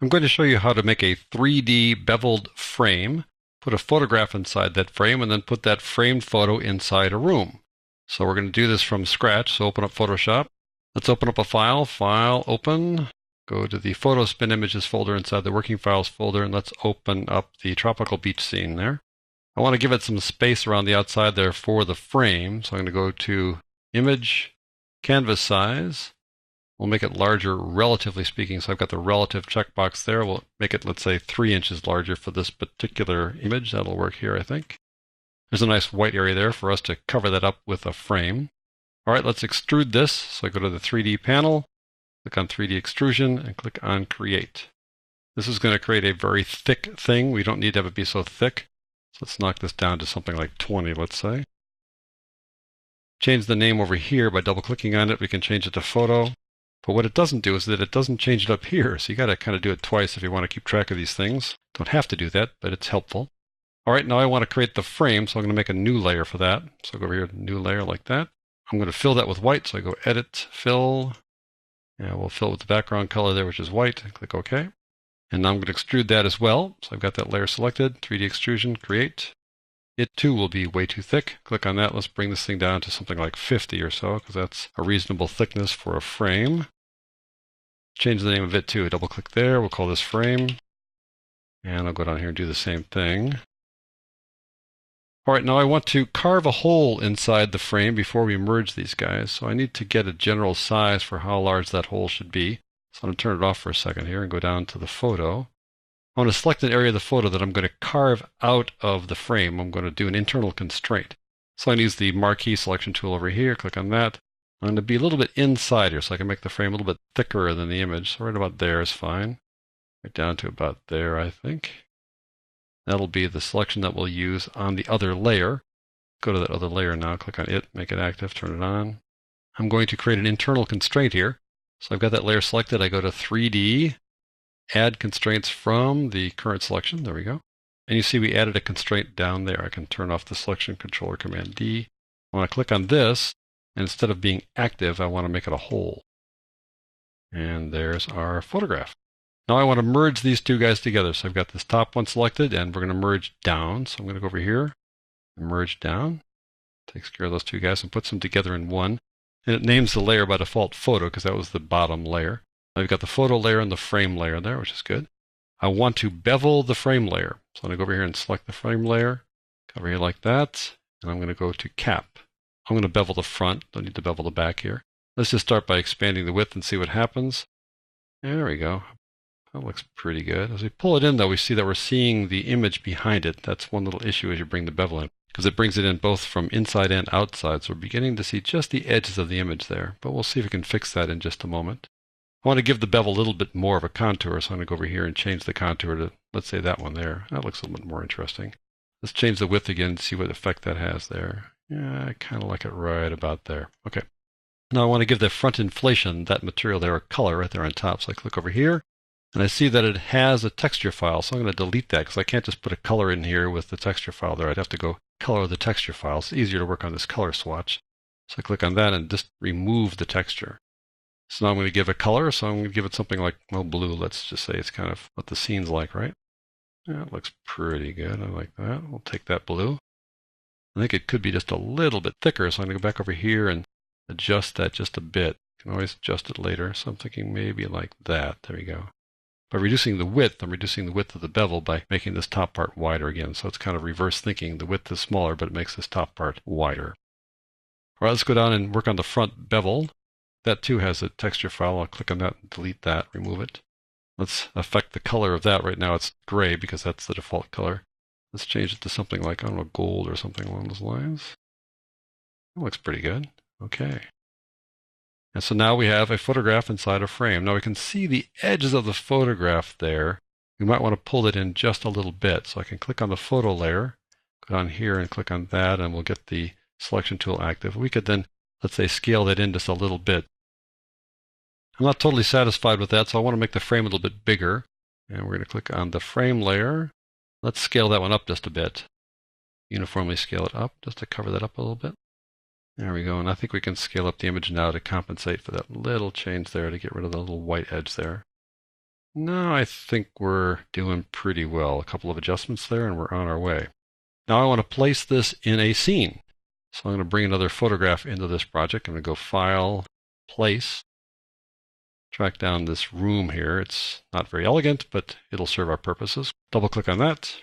I'm going to show you how to make a 3D beveled frame, put a photograph inside that frame, and then put that framed photo inside a room. So we're going to do this from scratch. So open up Photoshop. Let's open up a file. File, open. Go to the Photo Spin Images folder inside the Working Files folder, and let's open up the tropical beach scene there. I want to give it some space around the outside there for the frame. So I'm going to go to Image, Canvas Size. We'll make it larger, relatively speaking. So I've got the relative checkbox there. We'll make it, let's say, 3 inches larger for this particular image. That'll work here, I think. There's a nice white area there for us to cover that up with a frame. All right, let's extrude this. So I go to the 3D panel, click on 3D extrusion, and click on Create. This is going to create a very thick thing. We don't need to have it be so thick. So let's knock this down to something like 20, let's say. Change the name over here by double-clicking on it. We can change it to photo. But what it doesn't do is that it doesn't change it up here. So you got to kind of do it twice if you want to keep track of these things. Don't have to do that, but it's helpful. All right, now I want to create the frame, so I'm going to make a new layer for that. So I'll go over here to new layer like that. I'm going to fill that with white, so I go Edit, Fill. And we'll fill it with the background color there, which is white. Click OK. And now I'm going to extrude that as well. So I've got that layer selected, 3D extrusion, Create. It too will be way too thick. Click on that. Let's bring this thing down to something like 50 or so, because that's a reasonable thickness for a frame. Change the name of it too. Double click there. We'll call this frame. And I'll go down here and do the same thing. All right, now I want to carve a hole inside the frame before we merge these guys. So I need to get a general size for how large that hole should be. So I'm going to turn it off for a second here and go down to the photo. I want to select an area of the photo that I'm going to carve out of the frame. I'm going to do an internal constraint. So I use the marquee selection tool over here. Click on that. I'm going to be a little bit inside here so I can make the frame a little bit thicker than the image. So right about there is fine. Right down to about there, I think. That'll be the selection that we'll use on the other layer. Go to that other layer now, click on it, make it active, turn it on. I'm going to create an internal constraint here. So I've got that layer selected. I go to 3D, add constraints from the current selection. There we go. And you see we added a constraint down there. I can turn off the selection controller, Command D. I want to click on this. And instead of being active, I want to make it a hole. And there's our photograph. Now I want to merge these two guys together. So I've got this top one selected, and we're going to merge down. So I'm going to go over here and merge down. Takes care of those two guys and puts them together in one. And it names the layer by default photo because that was the bottom layer. Now we've got the photo layer and the frame layer there, which is good. I want to bevel the frame layer. So I'm going to go over here and select the frame layer. Go over here like that. And I'm going to go to Cap. I'm going to bevel the front. Don't need to bevel the back here. Let's just start by expanding the width and see what happens. There we go. That looks pretty good. As we pull it in, though, we see that we're seeing the image behind it. That's one little issue as you bring the bevel in, because it brings it in both from inside and outside. So we're beginning to see just the edges of the image there. But we'll see if we can fix that in just a moment. I want to give the bevel a little bit more of a contour, so I'm going to go over here and change the contour to, let's say, that one there. That looks a little bit more interesting. Let's change the width again and see what effect that has there. Yeah, I kind of like it right about there. Okay. Now I want to give the front inflation, that material there, a color right there on top. So I click over here, and I see that it has a texture file. So I'm going to delete that because I can't just put a color in here with the texture file there. I'd have to go color the texture file. It's easier to work on this color swatch. So I click on that and just remove the texture. So now I'm going to give a color. So I'm going to give it something like, well, blue. Let's just say it's kind of what the scene's like, right? Yeah, it looks pretty good. I like that. We'll take that blue. I think it could be just a little bit thicker, so I'm going to go back over here and adjust that just a bit. You can always adjust it later, so I'm thinking maybe like that. There we go. By reducing the width, I'm reducing the width of the bevel by making this top part wider again. So it's kind of reverse thinking. The width is smaller, but it makes this top part wider. All right, let's go down and work on the front bevel. That too has a texture file. I'll click on that and delete that, remove it. Let's affect the color of that. Right now it's gray because that's the default color. Let's change it to something like, I don't know, gold or something along those lines. That looks pretty good. Okay. And so now we have a photograph inside a frame. Now we can see the edges of the photograph there. We might want to pull it in just a little bit. So I can click on the photo layer, go down here and click on that, and we'll get the selection tool active. We could then, let's say, scale that in just a little bit. I'm not totally satisfied with that, so I want to make the frame a little bit bigger. And we're going to click on the frame layer. Let's scale that one up just a bit. Uniformly scale it up just to cover that up a little bit. There we go. And I think we can scale up the image now to compensate for that little change there to get rid of the little white edge there. No, I think we're doing pretty well. A couple of adjustments there and we're on our way. Now I want to place this in a scene. So I'm going to bring another photograph into this project. I'm going to go File, Place, track down this room here. It's not very elegant, but it'll serve our purposes. Double click on that.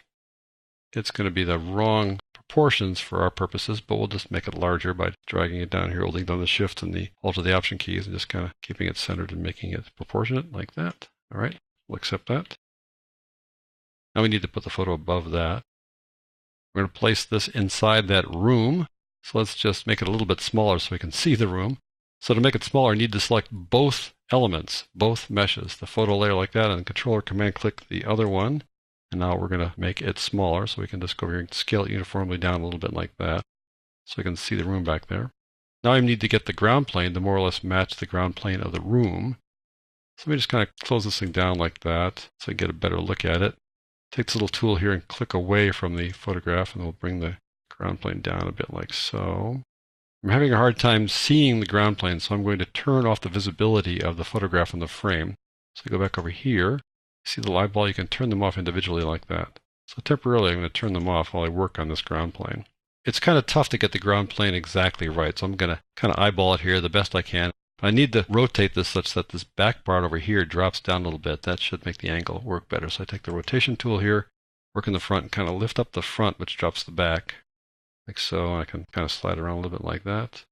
It's going to be the wrong proportions for our purposes, but we'll just make it larger by dragging it down here, holding down the Shift and the Alt or the Option keys, and just kind of keeping it centered and making it proportionate like that. All right, we'll accept that. Now we need to put the photo above that. We're going to place this inside that room. So let's just make it a little bit smaller so we can see the room. So to make it smaller, I need to select both elements, both meshes, the photo layer like that, and Control or Command click the other one. And now we're going to make it smaller, so we can just go here and scale it uniformly down a little bit like that, so we can see the room back there. Now I need to get the ground plane to more or less match the ground plane of the room. So let me just kind of close this thing down like that, so I can get a better look at it. Take this little tool here and click away from the photograph, and we'll bring the ground plane down a bit like so. I'm having a hard time seeing the ground plane, so I'm going to turn off the visibility of the photograph in the frame. So I go back over here. See the live ball? You can turn them off individually like that. So temporarily I'm going to turn them off while I work on this ground plane. It's kind of tough to get the ground plane exactly right, so I'm going to kind of eyeball it here the best I can. But I need to rotate this such that this back part over here drops down a little bit. That should make the angle work better. So I take the rotation tool here, work in the front, and kind of lift up the front, which drops the back, like so. I can kind of slide around a little bit like that.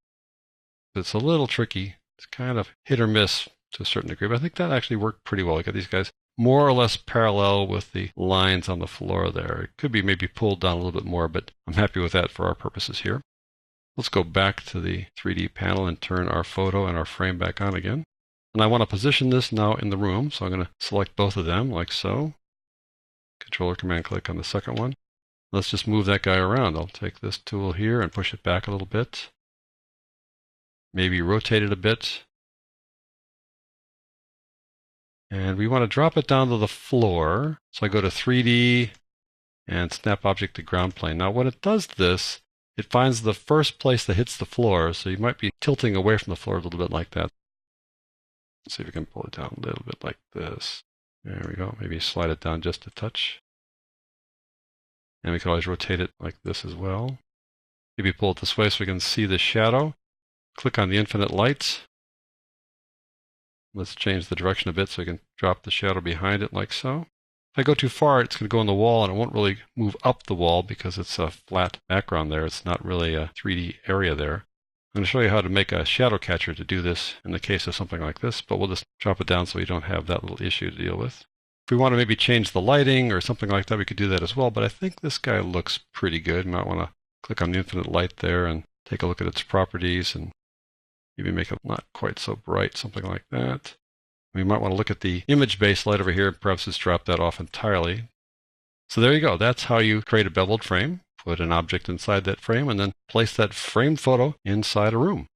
It's a little tricky. It's kind of hit or miss to a certain degree, but I think that actually worked pretty well. I got these guys more or less parallel with the lines on the floor there. It could be maybe pulled down a little bit more, but I'm happy with that for our purposes here. Let's go back to the 3D panel and turn our photo and our frame back on again. And I want to position this now in the room, so I'm going to select both of them like so. Control or Command click on the second one. Let's just move that guy around. I'll take this tool here and push it back a little bit. Maybe rotate it a bit. And we want to drop it down to the floor. So I go to 3D and Snap Object to Ground Plane. Now when it does this, it finds the first place that hits the floor. So you might be tilting away from the floor a little bit like that. Let's see if we can pull it down a little bit like this. There we go. Maybe slide it down just a touch. And we can always rotate it like this as well. Maybe pull it this way so we can see the shadow. Click on the infinite lights. Let's change the direction a bit so we can drop the shadow behind it like so. If I go too far, it's going to go on the wall and it won't really move up the wall because it's a flat background there. It's not really a 3D area there. I'm going to show you how to make a shadow catcher to do this in the case of something like this, but we'll just drop it down so we don't have that little issue to deal with. If we want to maybe change the lighting or something like that, we could do that as well, but I think this guy looks pretty good. You might want to click on the infinite light there and take a look at its properties and maybe make it not quite so bright, something like that. We might want to look at the image base light over here and perhaps just drop that off entirely. So there you go. That's how you create a beveled frame, put an object inside that frame, and then place that framed photo inside a room.